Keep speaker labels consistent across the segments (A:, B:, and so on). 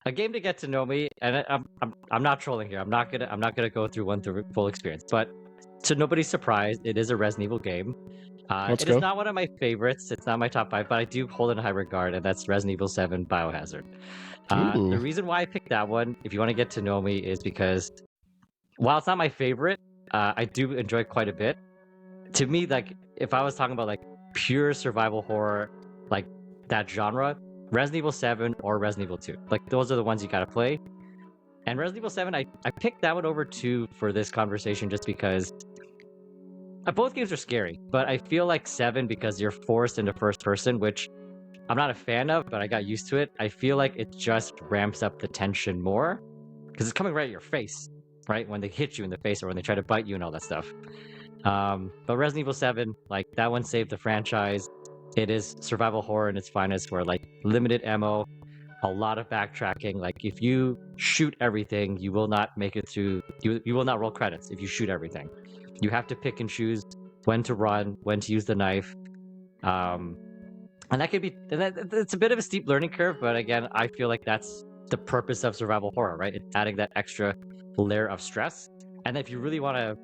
A: a game to get to know me, and I'm not trolling here. I'm not gonna go through one through full experience, but to nobody's surprise, it is a Resident Evil game.
B: Let's
A: It is
B: go.
A: not one of my favorites. It's not my top 5, but I do hold it in high regard, and that's Resident Evil 7 Biohazard.
B: Ooh.
A: The reason why I picked that one, if you want to get to know me, is because while it's not my favorite, I do enjoy it quite a bit. To me, like if I was talking about like pure survival horror, like that genre, Resident Evil 7 or Resident Evil 2, like those are the ones you gotta play. And Resident Evil 7, I picked that one over 2 for this conversation just because both games are scary, but I feel like 7 because you're forced into first person, which I'm not a fan of, but I got used to it. I feel like it just ramps up the tension more because it's coming right at your face, right? When they hit you in the face or when they try to bite you and all that stuff. But Resident Evil 7, like that one saved the franchise. It is survival horror in its finest, where like limited ammo, a lot of backtracking. Like if you shoot everything, you will not make it through. You will not roll credits if you shoot everything. You have to pick and choose when to run, when to use the knife. And that could be, it's a bit of a steep learning curve, but again, I feel like that's the purpose of survival horror, right? It's adding that extra layer of stress. And if you really want to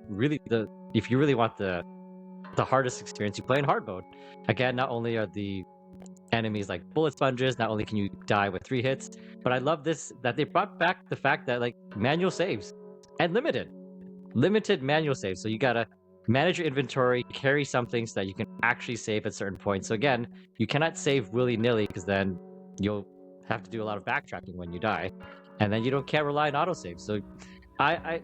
A: if you really want the hardest experience, you play in hard mode. Again, not only are the enemies like bullet sponges, not only can you die with 3 hits, but I love this that they brought back the fact that like manual saves and limited manual saves. So you gotta manage your inventory, carry something so that you can actually save at certain points. So again, you cannot save willy-nilly because then you'll have to do a lot of backtracking when you die, and then can't rely on autosave. So I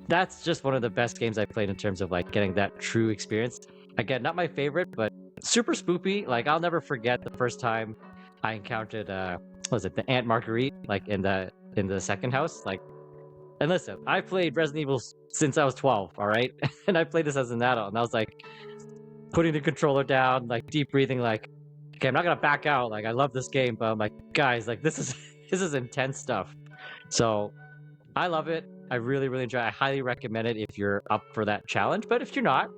A: that's just one of the best games I played in terms of like getting that true experience. Again, not my favorite, but super spoopy. Like I'll never forget the first time I encountered what was it, the Aunt Marguerite, like in the second house. Like, and listen, I played Resident Evil since I was 12, all right? And I played this as an adult, and I was like putting the controller down, like deep breathing, like, okay, I'm not gonna back out. Like I love this game, but I'm like, guys, like this is this is intense stuff. So I love it. I really, really enjoy it. I highly recommend it if you're up for that challenge. But if you're not,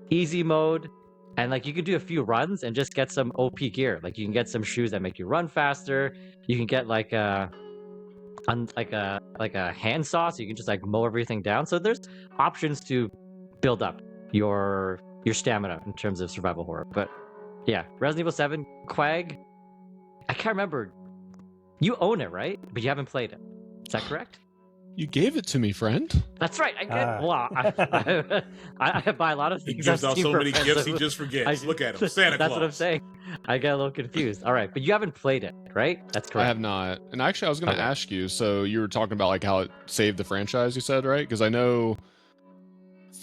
A: easy mode, and like you can do a few runs and just get some OP gear. Like you can get some shoes that make you run faster. You can get like a handsaw, so you can just like mow everything down. So there's options to build up your stamina in terms of survival horror. But yeah, Resident Evil 7, Quag. I can't remember. You own it, right? But you haven't played it. Is that correct?
B: You gave it to me, friend.
A: That's right. I get. Well, I buy a lot of
C: He
A: things.
C: gives
A: on
C: out
A: Steam
C: so
A: for
C: many
A: friends.
C: gifts, he just forgets. Look at him, Santa Claus.
A: That's what I'm saying. I get a little confused. All right, but you haven't played it, right? That's correct.
B: I have not. And actually, I was going to ask you. So you were talking about like how it saved the franchise. You said, right? Because I know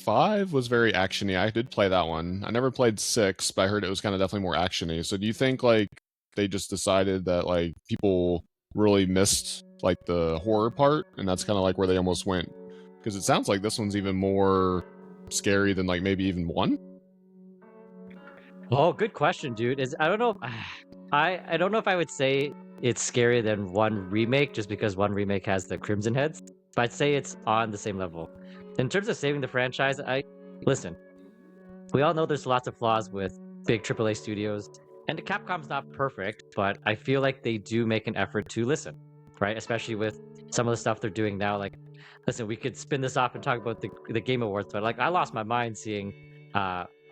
B: 5 was very actiony. I did play that one. I never played 6, but I heard it was kind of definitely more actiony. So do you think like they just decided that like people really missed like the horror part, and that's kind of like where they almost went? Because it sounds like this one's even more scary than like maybe even 1.
A: Oh, good question, dude. I don't know. I don't know if I would say it's scarier than 1 remake, just because 1 remake has the Crimson Heads. But I'd say it's on the same level. In terms of saving the franchise, listen. We all know there's lots of flaws with big AAA studios, and Capcom's not perfect, but I feel like they do make an effort to listen, right? Especially with some of the stuff they're doing now. Like, listen, we could spin this off and talk about the Game Awards, but like I lost my mind seeing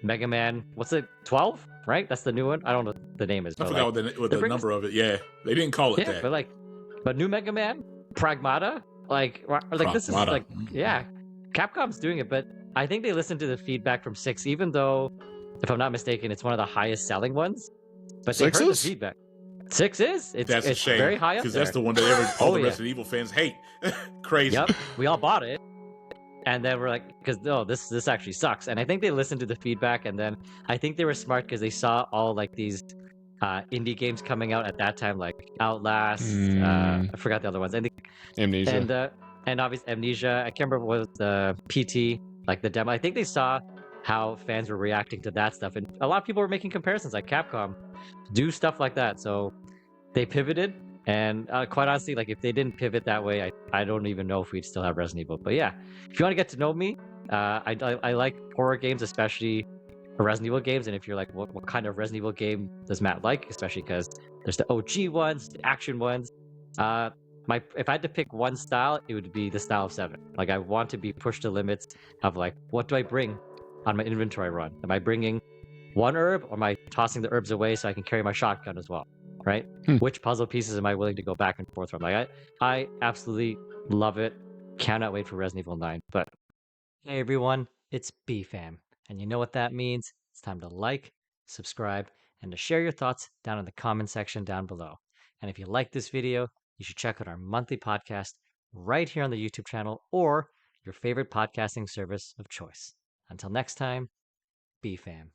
A: Mega Man, what's it, 12, right? That's the new one. I don't know what the name is.
C: I forgot
A: like,
C: what the number of it. Yeah, they didn't call it that.
A: But new Mega Man, Pragmata, like this is like, yeah, Capcom's doing it, but I think they listened to the feedback from 6, even though, if I'm not mistaken, it's one of the highest selling ones. But they heard the feedback. 6 is. That's a shame, very high up there.
C: Because that's the one that all the Resident Evil fans hate. Crazy.
A: Yep, we all bought it. And then we're like, because this actually sucks. And I think they listened to the feedback, and then I think they were smart because they saw all like these indie games coming out at that time, like Outlast. I forgot the other ones. I think
B: Amnesia.
A: And obviously Amnesia. I can't remember what was the PT, like the demo. I think they saw how fans were reacting to that stuff, and a lot of people were making comparisons, like Capcom do stuff like that. So they pivoted. And quite honestly, like if they didn't pivot that way, I don't even know if we'd still have Resident Evil. But yeah, if you want to get to know me, I like horror games, especially Resident Evil games. And if you're like, what kind of Resident Evil game does Matt like? Especially because there's the OG ones, the action ones. If I had to pick one style, it would be the style of 7. Like I want to be pushed to limits of like, what do I bring on my inventory run? Am I bringing one herb, or am I tossing the herbs away so I can carry my shotgun as well? Right? Which puzzle pieces am I willing to go back and forth from? Like I absolutely love it. Cannot wait for Resident Evil 9. But hey everyone, it's BFAM, and you know what that means? It's time to like, subscribe, and to share your thoughts down in the comment section down below. And if you like this video, you should check out our monthly podcast right here on the YouTube channel or your favorite podcasting service of choice. Until next time, BFAM.